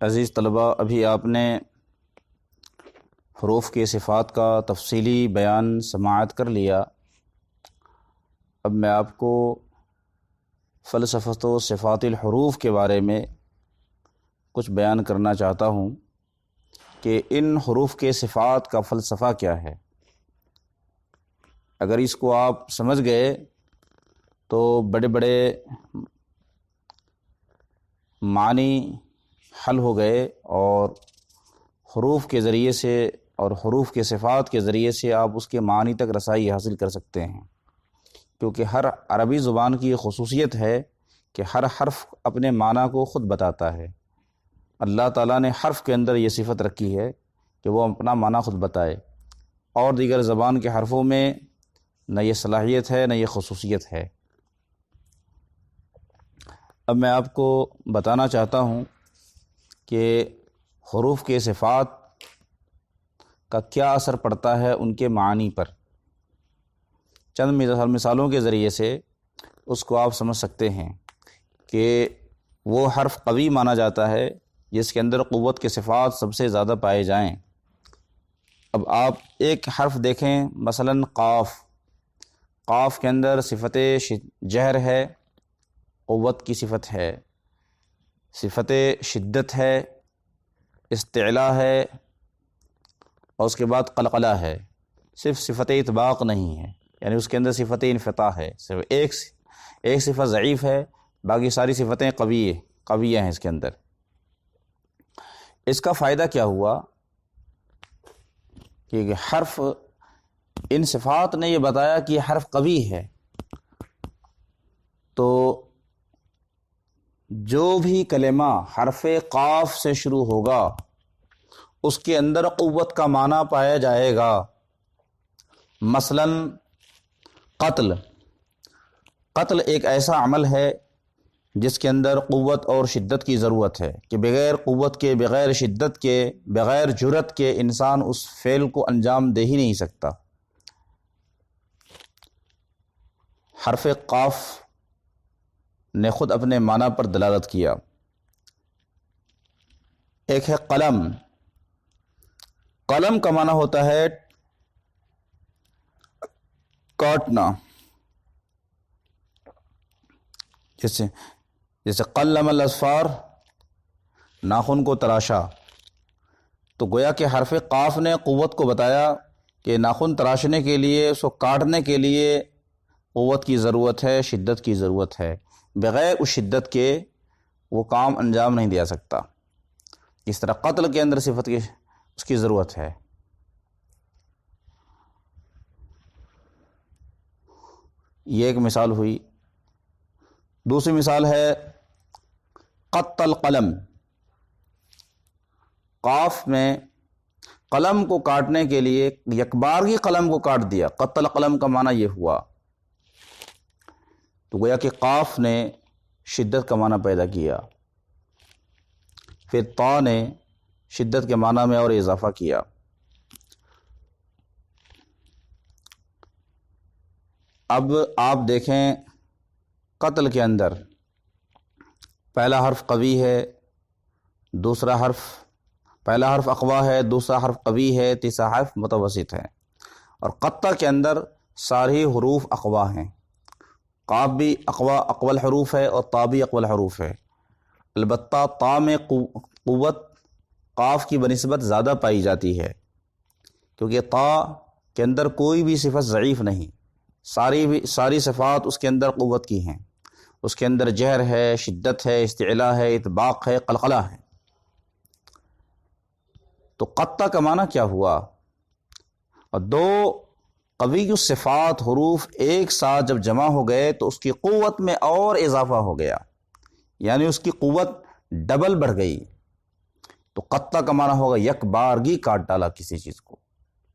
عزیز طلباء، ابھی آپ نے حروف کے صفات کا تفصیلی بیان سماعت کر لیا۔ اب میں آپ کو فلسفۃ و صفات الحروف کے بارے میں کچھ بیان کرنا چاہتا ہوں کہ ان حروف کے صفات کا فلسفہ کیا ہے۔ اگر اس کو آپ سمجھ گئے تو بڑے بڑے معنی حل ہو گئے، اور حروف کے ذریعے سے اور حروف کے صفات کے ذریعے سے آپ اس کے معنی تک رسائی حاصل کر سکتے ہیں، کیونکہ ہر عربی زبان کی یہ خصوصیت ہے کہ ہر حرف اپنے معنی کو خود بتاتا ہے۔ اللہ تعالیٰ نے حرف کے اندر یہ صفت رکھی ہے کہ وہ اپنا معنی خود بتائے، اور دیگر زبان کے حرفوں میں نہ یہ صلاحیت ہے نہ یہ خصوصیت ہے۔ اب میں آپ کو بتانا چاہتا ہوں کہ حروف کے صفات کا کیا اثر پڑتا ہے ان کے معنی پر۔ چند مثالوں کے ذریعے سے اس کو آپ سمجھ سکتے ہیں کہ وہ حرف قوی مانا جاتا ہے جس کے اندر قوت کے صفات سب سے زیادہ پائے جائیں۔ اب آپ ایک حرف دیکھیں، مثلا قاف۔ قاف کے اندر صفت جہر ہے، قوت کی صفت ہے، صفت شدت ہے، استعلاء ہے، اور اس کے بعد قلقلہ ہے۔ صرف صفت اطباق نہیں ہے، یعنی اس کے اندر صفت انفتاح ہے۔ صرف ایک صفت ضعیف ہے، باقی ساری صفتیں قویہ ہیں اس کے اندر۔ اس کا فائدہ کیا ہوا کہ حرف، ان صفات نے یہ بتایا کہ یہ حرف قوی ہے، تو جو بھی کلمہ حرف قاف سے شروع ہوگا اس کے اندر قوت کا معنی پایا جائے گا۔ مثلا قتل۔ قتل ایک ایسا عمل ہے جس کے اندر قوت اور شدت کی ضرورت ہے کہ بغیر قوت کے، بغیر شدت کے، بغیر جرأت کے انسان اس فعل کو انجام دے ہی نہیں سکتا۔ حرف قاف نے خود اپنے معنی پر دلالت کیا۔ ایک ہے قلم۔ قلم کا معنی ہوتا ہے کاٹنا، جیسے قلم الاظفار، ناخن کو تراشا۔ تو گویا کہ حرف قاف نے قوت کو بتایا کہ ناخن تراشنے کے لیے، اس کو کاٹنے کے لیے قوت کی ضرورت ہے، شدت کی ضرورت ہے۔ بغیر اس شدت کے وہ کام انجام نہیں دیا سکتا۔ اس طرح قتل کے اندر صفت کی اس کی ضرورت ہے۔ یہ ایک مثال ہوئی۔ دوسری مثال ہے قط القلم۔ قاف میں قلم کو کاٹنے کے لیے یکبارگی قلم کو کاٹ دیا۔ قط القلم کا معنی یہ ہوا، تو گویا کہ قاف نے شدت کا معنی پیدا کیا۔ پھر طا نے شدت کے معنی میں اور اضافہ کیا۔ اب آپ دیکھیں قتل کے اندر پہلا حرف قوی ہے، پہلا حرف اقوا ہے، دوسرا حرف قوی ہے، تیسرا حرف متوسط ہے۔ اور قطع کے اندر ساری حروف اقوا ہیں۔ قاف بھی اقوى الحروف ہے اور طا بھی اقوى الحروف ہے، البتہ طا میں قوت قاف کی بنسبت زیادہ پائی جاتی ہے، کیونکہ طا کے اندر کوئی بھی صفت ضعیف نہیں، ساری صفات اس کے اندر قوت کی ہیں۔ اس کے اندر جہر ہے، شدت ہے، استعلاء ہے، اطباق ہے، قلقلہ ہے۔ تو قطع کا معنی کیا ہوا؟ اور دو قوی الصفات حروف ایک ساتھ جب جمع ہو گئے تو اس کی قوت میں اور اضافہ ہو گیا، یعنی اس کی قوت ڈبل بڑھ گئی۔ تو قطع کا معنی ہوگا یک بارگی کاٹ ڈالا کسی چیز کو۔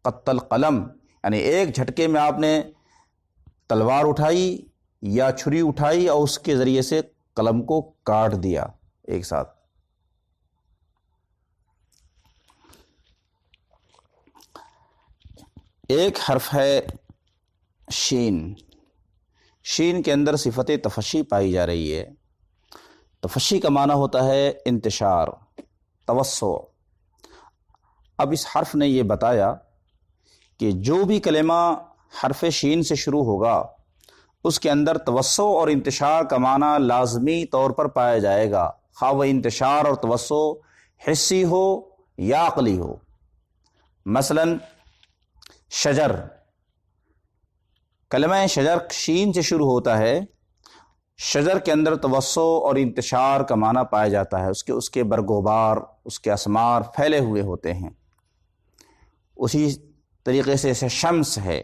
قط القلم یعنی ایک جھٹکے میں آپ نے تلوار اٹھائی یا چھری اٹھائی اور اس کے ذریعے سے قلم کو کاٹ دیا ایک ساتھ۔ ایک حرف ہے شین۔ شین کے اندر صفت تفشی پائی جا رہی ہے۔ تفشی کا معنی ہوتا ہے انتشار۔ توسع۔ اب اس حرف نے یہ بتایا کہ جو بھی کلمہ حرف شین سے شروع ہوگا اس کے اندر توسع اور انتشار کا معنی لازمی طور پر پایا جائے گا، خواہ وہ انتشار اور توسع حسی ہو یا عقلی ہو۔ مثلا شجر، کلمہ شجر شین سے شروع ہوتا ہے، شجر کے اندر توسع اور انتشار کا معنی پایا جاتا ہے، اس کے برگوبار، اس کے اسمار پھیلے ہوئے ہوتے ہیں۔ اسی طریقے سے شمس ہے،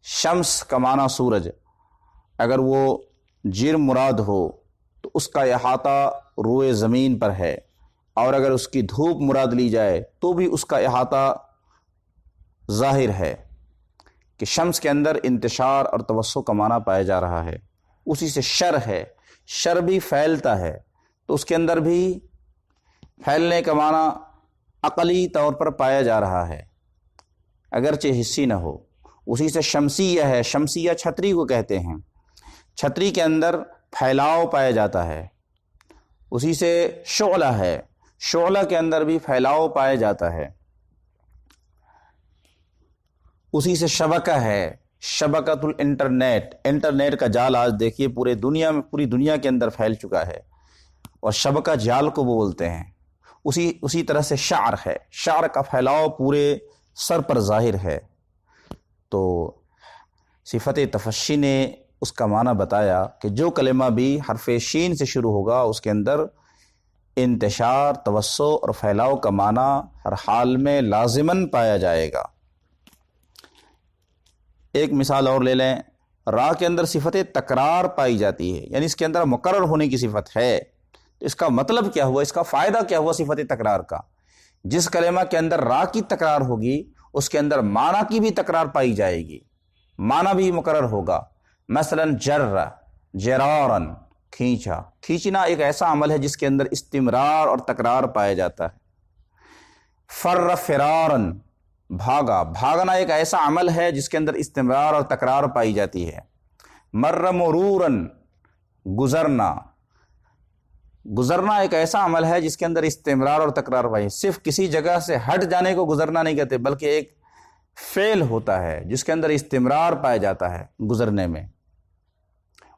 شمس کا معنی سورج، اگر وہ جرم مراد ہو تو اس کا احاطہ روئے زمین پر ہے، اور اگر اس کی دھوپ مراد لی جائے تو بھی اس کا احاطہ ظاہر ہے کہ شمس کے اندر انتشار اور توسع کا معنی پایا جا رہا ہے۔ اسی سے شر ہے، شر بھی پھیلتا ہے تو اس کے اندر بھی پھیلنے کا معنی عقلی طور پر پایا جا رہا ہے اگرچہ حسی نہ ہو۔ اسی سے شمسیہ ہے، شمسیہ چھتری کو کہتے ہیں، چھتری کے اندر پھیلاؤ پایا جاتا ہے۔ اسی سے شعلہ ہے، شعلہ کے اندر بھی پھیلاؤ پایا جاتا ہے۔ اسی سے شبکہ ہے، شبکۃ الانٹرنیٹ، انٹرنیٹ کا جال آج دیکھیے پوری دنیا کے اندر پھیل چکا ہے، اور شبکہ جال کو وہ بولتے ہیں۔ اسی طرح سے شعر ہے، شعر کا پھیلاؤ پورے سر پر ظاہر ہے۔ تو صفت تفشی نے اس کا معنی بتایا کہ جو کلمہ بھی حرف شین سے شروع ہوگا اس کے اندر انتشار، توسع اور پھیلاؤ کا معنی ہر حال میں لازماً پایا جائے گا۔ ایک مثال اور لے لیں، را کے اندر صفت تکرار پائی جاتی ہے، یعنی اس کے اندر مکرر ہونے کی صفت ہے۔ اس کا مطلب کیا ہوا، اس کا فائدہ کیا ہوا صفت تکرار کا؟ جس کلمہ کے اندر را کی تکرار ہوگی اس کے اندر معنی کی بھی تکرار پائی جائے گی، معنی بھی مکرر ہوگا۔ مثلا جر، جرارن، کھینچا، کھینچنا ایک ایسا عمل ہے جس کے اندر استمرار اور تکرار پایا جاتا ہے۔ فر، فرارن، بھاگا، بھاگنا ایک ایسا عمل ہے جس کے اندر استمرار اور تکرار پائی جاتی ہے۔ مر مرورن، گزرنا، گزرنا ایک ایسا عمل ہے جس کے اندر استمرار اور تکرار پائی، صرف کسی جگہ سے ہٹ جانے کو گزرنا نہیں کہتے بلکہ ایک فعل ہوتا ہے جس کے اندر استمرار پایا جاتا ہے گزرنے میں۔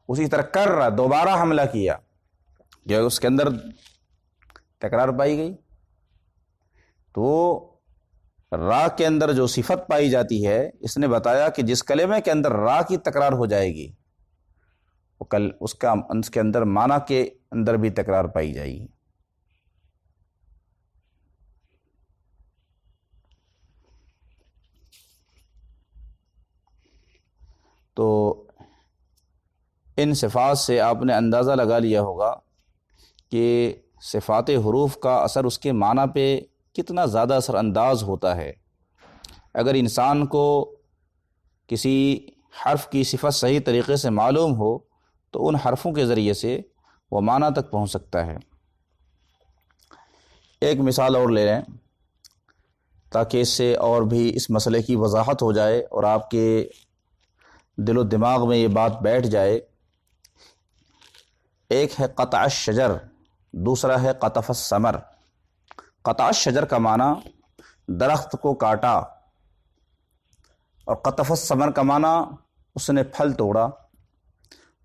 اسی طرح کر، دوبارہ حملہ کیا، جو اس کے اندر تکرار پائی گئی۔ تو را کے اندر جو صفت پائی جاتی ہے، اس نے بتایا کہ جس کلمے کے اندر را کی تکرار ہو جائے گی اس کے اندر معنی کے اندر بھی تکرار پائی جائے گی۔ تو ان صفات سے آپ نے اندازہ لگا لیا ہوگا کہ صفات حروف کا اثر اس کے معنی پہ کتنا زیادہ اثر انداز ہوتا ہے۔ اگر انسان کو کسی حرف کی صفت صحیح طریقے سے معلوم ہو تو ان حرفوں کے ذریعے سے وہ معنی تک پہنچ سکتا ہے۔ ایک مثال اور لے لیں تاکہ اس سے اور بھی اس مسئلے کی وضاحت ہو جائے اور آپ کے دل و دماغ میں یہ بات بیٹھ جائے۔ ایک ہے قطع الشجر، دوسرا ہے قطف الثمر۔ قطع الشجر کا معنی درخت کو کاٹا، اور قطف الثمر کا معنی اس نے پھل توڑا۔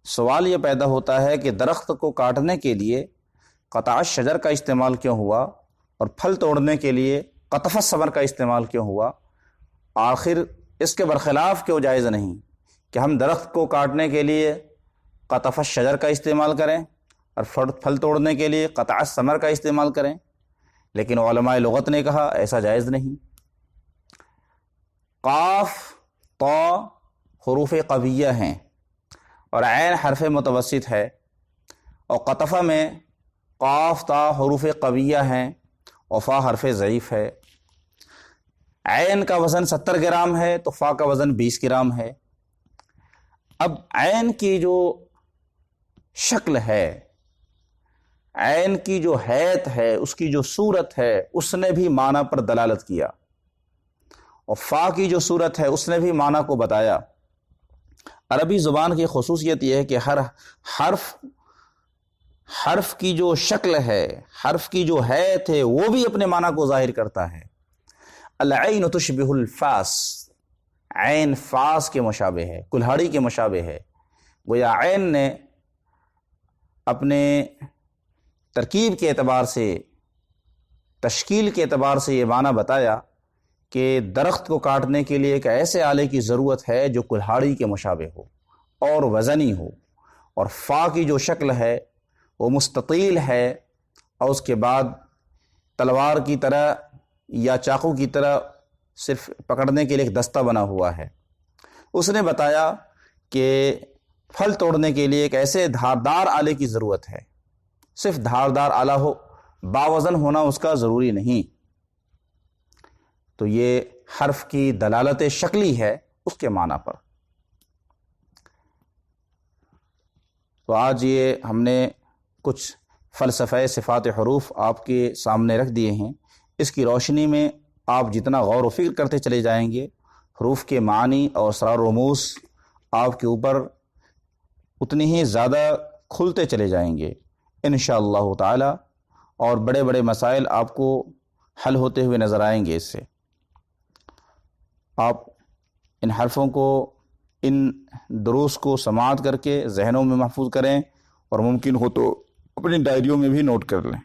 سوال یہ پیدا ہوتا ہے کہ درخت کو کاٹنے کے لیے قطع الشجر کا استعمال کیوں ہوا اور پھل توڑنے کے لیے قطف الثمر کا استعمال کیوں ہوا؟ آخر اس کے برخلاف کیوں جائز نہیں کہ ہم درخت کو کاٹنے کے لیے قطف الشجر کا استعمال کریں اور پھل توڑنے کے لیے قطع الثمر کا استعمال کریں؟ لیکن علماء لغت نے کہا ایسا جائز نہیں۔ قاف، طا حروف قویہ ہیں اور عین حرف متوسط ہے، اور قطفہ میں قاف، تا حروف قویہ ہیں اور فا حرف ضعیف ہے۔ عین کا وزن 70 گرام ہے تو فا کا وزن 20 گرام ہے۔ اب عین کی جو شکل ہے، عین کی جو حیت ہے، اس کی جو صورت ہے، اس نے بھی معنی پر دلالت کیا، اور فا کی جو صورت ہے اس نے بھی معنی کو بتایا۔ عربی زبان کی خصوصیت یہ ہے کہ ہر حرف حرف کی جو شکل ہے، حرف کی جو حیت ہے، وہ بھی اپنے معنی کو ظاہر کرتا ہے۔ العین تشبہ الفاس، عین فاس کے مشابہ ہے، کلہاڑی کے مشابہ ہے۔ گویا عین نے اپنے ترکیب کے اعتبار سے، تشکیل کے اعتبار سے یہ معنی بتایا کہ درخت کو کاٹنے کے لیے ایک ایسے آلے کی ضرورت ہے جو کلہاڑی کے مشابہ ہو اور وزنی ہو، اور فا کی جو شکل ہے وہ مستطیل ہے، اور اس کے بعد تلوار کی طرح یا چاقو کی طرح صرف پکڑنے کے لیے ایک دستہ بنا ہوا ہے۔ اس نے بتایا کہ پھل توڑنے کے لیے ایک ایسے دھاردار آلے کی ضرورت ہے، صرف دھاردار آلہ ہو، باوزن ہونا اس کا ضروری نہیں۔ تو یہ حرف کی دلالت شکلی ہے اس کے معنی پر۔ تو آج یہ ہم نے کچھ فلسفہ صفات حروف آپ کے سامنے رکھ دیے ہیں۔ اس کی روشنی میں آپ جتنا غور و فکر کرتے چلے جائیں گے، حروف کے معنی اور اسرار و رموز آپ کے اوپر اتنی ہی زیادہ کھلتے چلے جائیں گے انشاءاللہ تعالی، اور بڑے بڑے مسائل آپ کو حل ہوتے ہوئے نظر آئیں گے۔ اس سے آپ ان حرفوں کو، ان دروس کو سماعت کر کے ذہنوں میں محفوظ کریں، اور ممکن ہو تو اپنی ڈائریوں میں بھی نوٹ کر لیں۔